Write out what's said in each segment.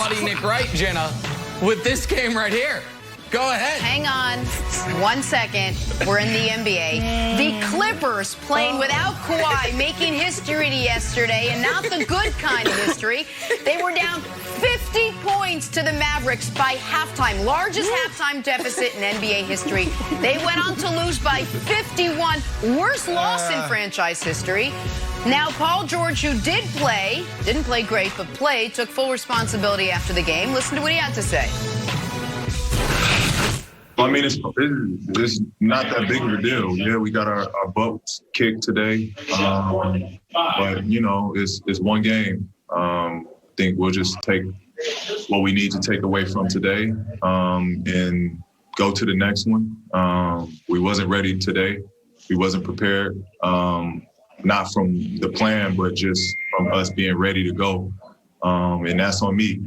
our buddy Nick Wright, Jenna, with this game right here. Go ahead. Hang on 1 second. We're in the NBA. The Clippers playing without Kawhi, making history yesterday, and not the good kind of history. They were down 50 points to the Mavericks by halftime. Largest halftime deficit in NBA history. They went on to lose by 51. Worst loss in franchise history. Now, Paul George, who didn't play great, but played, took full responsibility after the game. Listen to what he had to say. I mean, it's not that big of a deal. Yeah, we got our butts kicked today. But, you know, it's one game. I think we'll just take what we need to take away from today and go to the next one. We wasn't ready today. We wasn't prepared, not from the plan, but just from us being ready to go. And that's on me.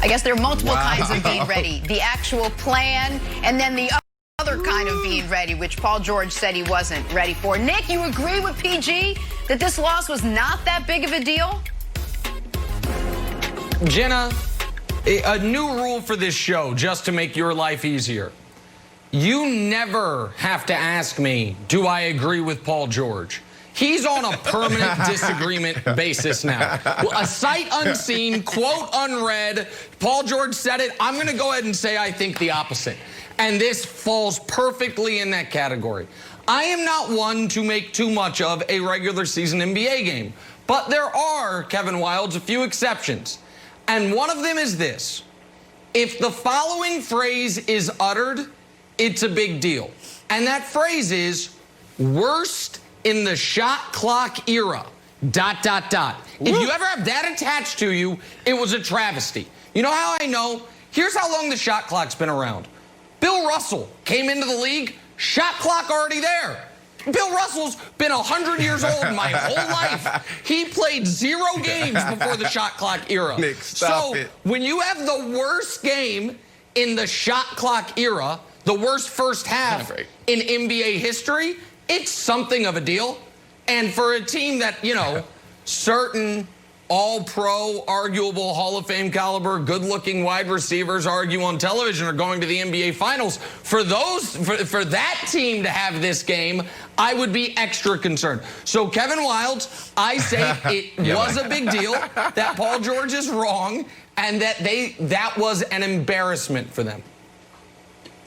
I guess there are multiple kinds of being ready. The actual plan, and then the other kind of being ready, which Paul George said he wasn't ready for. Nick, you agree with PG that this loss was not that big of a deal? Jenna, a new rule for this show, just to make your life easier. You never have to ask me, do I agree with Paul George? He's on a permanent disagreement basis now. A sight unseen, quote unread. Paul George said it. I'm going to go ahead and say I think the opposite. And this falls perfectly in that category. I am not one to make too much of a regular season NBA game. But there are, Kevin Wildes, a few exceptions. And one of them is this. If the following phrase is uttered, it's a big deal. And that phrase is, worst in the shot clock era, ... If you ever have that attached to you, it was a travesty. You know how I know? Here's how long the shot clock's been around. Bill Russell came into the league, shot clock already there. Bill Russell's been 100 years old my whole life. He played 0 games before the shot clock era. Nick, stop it. When you have the worst game in the shot clock era, the worst first half in NBA history, it's something of a deal. And for a team that, you know, certain all-pro, arguable Hall of Fame caliber, good-looking wide receivers argue on television are going to the NBA Finals. For that team to have this game, I would be extra concerned. So, Kevin Wildes, I say it was a big deal, that Paul George is wrong, and that was an embarrassment for them.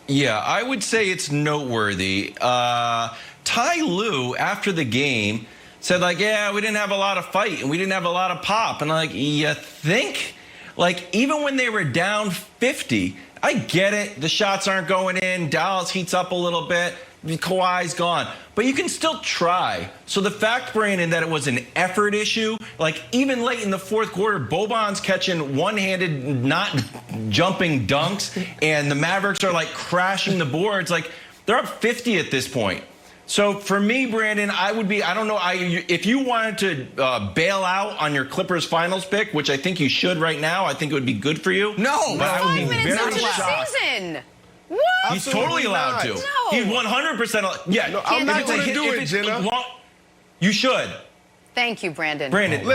Yeah, I would say it's noteworthy. Ty Lue, after the game, said, like, yeah, we didn't have a lot of fight and we didn't have a lot of pop. And I'm like, you think? Like, even when they were down 50, I get it. The shots aren't going in. Dallas heats up a little bit. Kawhi's gone. But you can still try. So the fact, Brandon, that it was an effort issue, like even late in the fourth quarter, Boban's catching one-handed, not jumping dunks, and the Mavericks are like crashing the boards. Like, they're up 50 at this point. So for me, Brandon, I would be, I don't know, if you wanted to bail out on your Clippers finals pick, which I think you should right now, I think it would be good for you. No, but I would be 5 minutes very into the shocked. season. What? He's totally allowed to. No. He's 100%. Yeah, No, I'm not going to do it, Jenna. You should. Thank you, Brandon. Brandon,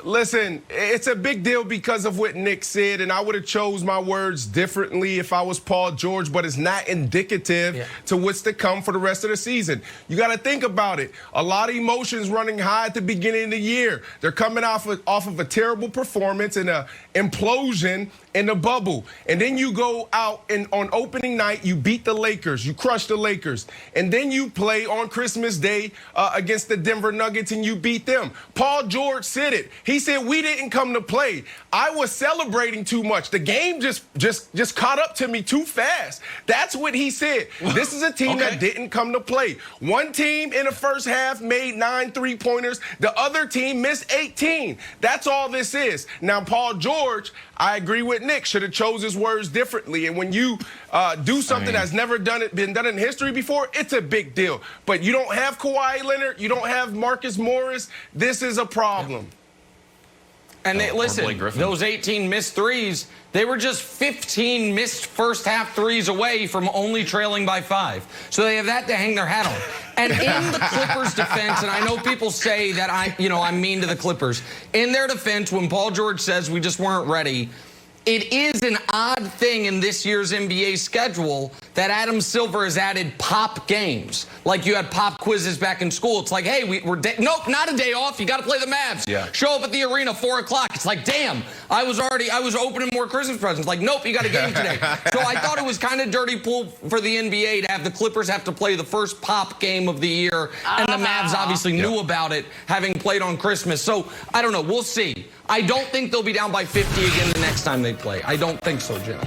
Listen, it's a big deal because of what Nick said, and I would have chose my words differently if I was Paul George, but it's not indicative to what's to come for the rest of the season. You got to think about it. A lot of emotions running high at the beginning of the year. They're coming off of a terrible performance and an implosion in the bubble. And then you go out and on opening night, you beat the Lakers, you crush the Lakers. And then you play on Christmas Day against the Denver Nuggets and you beat them. Paul George said it. He said, we didn't come to play. I was celebrating too much. The game just caught up to me too fast. That's what he said. This is a team that didn't come to play. One team in the first half made 9 3-pointers. The other team missed 18. That's all this is. Now, Paul George, I agree with Nick, should have chose his words differently. And when you do something that's never been done in history before, it's a big deal. But you don't have Kawhi Leonard. You don't have Marcus Morris. This is a problem. And they, listen, Blake Griffin. those 18 missed threes, they were just 15 missed first half threes away from only trailing by 5. So they have that to hang their hat on. And in the Clippers' defense, and I know people say that I'm mean to the Clippers. In their defense, when Paul George says we just weren't ready, it is an odd thing in this year's NBA schedule that Adam Silver has added pop games. Like you had pop quizzes back in school. It's like, hey, nope, not a day off. You got to play the Mavs. Yeah. Show up at the arena 4 o'clock. It's like, damn, I was opening more Christmas presents. Like, nope, you got a game today. So I thought it was kind of dirty pool for the NBA to have the Clippers have to play the first pop game of the year. And the Mavs obviously knew about it, having played on Christmas. So I don't know. We'll see. I don't think they'll be down by 50 again the next time they play. I don't think so, Jim.